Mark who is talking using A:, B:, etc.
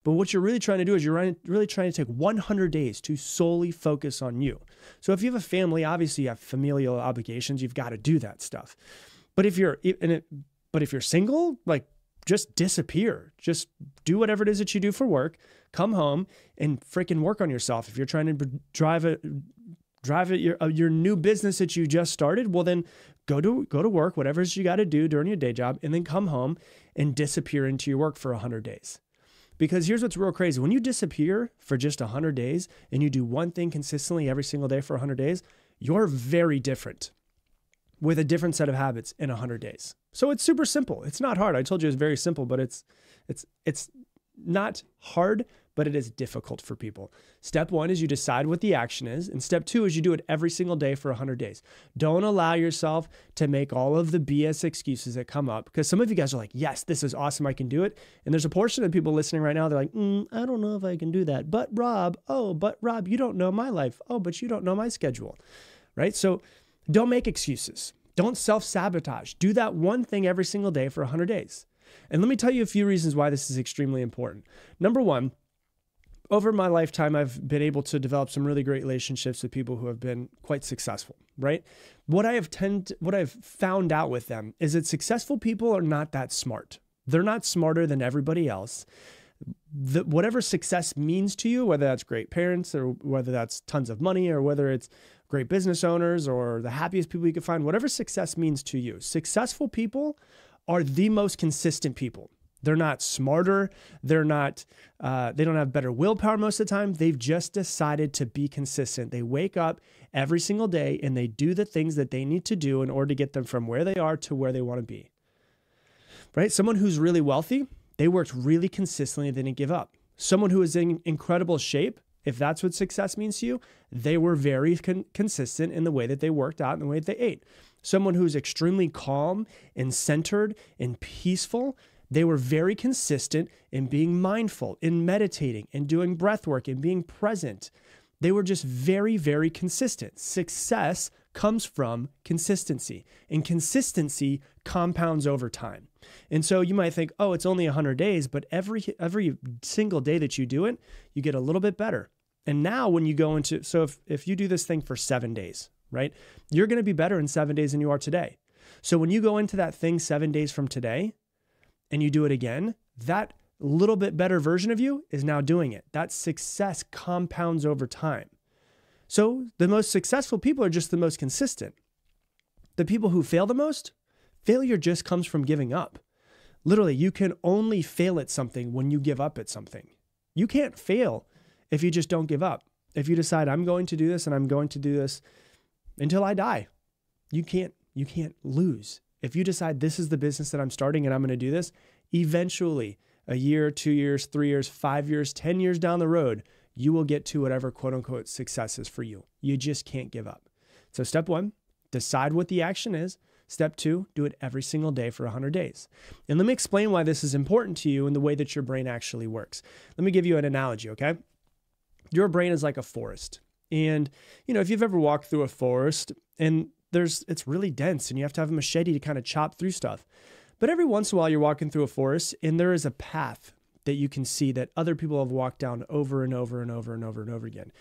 A: But what you're really trying to do is really trying to take 100 days to solely focus on you. So if you have a family, obviously you have familial obligations. You've got to do that stuff. But if you're single, like just disappear. Just do whatever it is that you do for work. Come home and freaking work on yourself. If you're trying to drive your new business that you just started, well then go to work, whatever it is you got to do during your day job, and then come home and disappear into your work for 100 days. Because here's what's real crazy. When you disappear for just 100 days and you do one thing consistently every single day for 100 days, you're very different with a different set of habits in 100 days. So it's super simple. It's not hard. I told you it's very simple, but it's not hard, but it is difficult for people. Step one is you decide what the action is. And step two is you do it every single day for 100 days. Don't allow yourself to make all of the BS excuses that come up, because some of you guys are like, yes, this is awesome. I can do it. And there's a portion of people listening right now. They're like, I don't know if I can do that. But Rob, you don't know my life. Oh, but you don't know my schedule, right? So don't make excuses. Don't self-sabotage. Do that one thing every single day for 100 days. And let me tell you a few reasons why this is extremely important. Number one, over my lifetime, I've been able to develop some really great relationships with people who have been quite successful, right? What I've found out with them is that successful people are not that smart. They're not smarter than everybody else. Whatever success means to you, whether that's great parents or whether that's tons of money or whether it's great business owners or the happiest people you can find, whatever success means to you, successful people are the most consistent people. They're not smarter. They don't have better willpower most of the time. They've just decided to be consistent. They wake up every single day and they do the things that they need to do in order to get them from where they are to where they want to be, right? Someone who's really wealthy, they worked really consistently. They didn't give up. Someone who is in incredible shape, if that's what success means to you, they were very consistent in the way that they worked out and the way that they ate. Someone who's extremely calm and centered and peaceful, they were very consistent in being mindful, in meditating, in doing breath work, in being present. They were just very, very consistent. Success comes from consistency, and consistency compounds over time. And so you might think, oh, it's only 100 days, but every single day that you do it, you get a little bit better. And now when you go into, so if you do this thing for 7 days, right, you're going to be better in 7 days than you are today. So when you go into that thing 7 days from today and you do it again, that little bit better version of you is now doing it. That success compounds over time. So the most successful people are just the most consistent. The people who fail the most, failure just comes from giving up. Literally, you can only fail at something when you give up at something. You can't fail if you just don't give up. If you decide, I'm going to do this and I'm going to do this until I die, you can't lose. If you decide this is the business that I'm starting and I'm going to do this, eventually, a year, 2 years, 3 years, 5 years, 10 years down the road, you will get to whatever quote unquote success is for you. You just can't give up. So step one, decide what the action is. Step two, do it every single day for 100 days. And let me explain why this is important to you and the way that your brain actually works. Let me give you an analogy, okay? Your brain is like a forest. And, if you've ever walked through a forest and it's really dense and you have to have a machete to kind of chop through stuff. But every once in a while you're walking through a forest and there is a path that you can see that other people have walked down over and over and over and over and over again.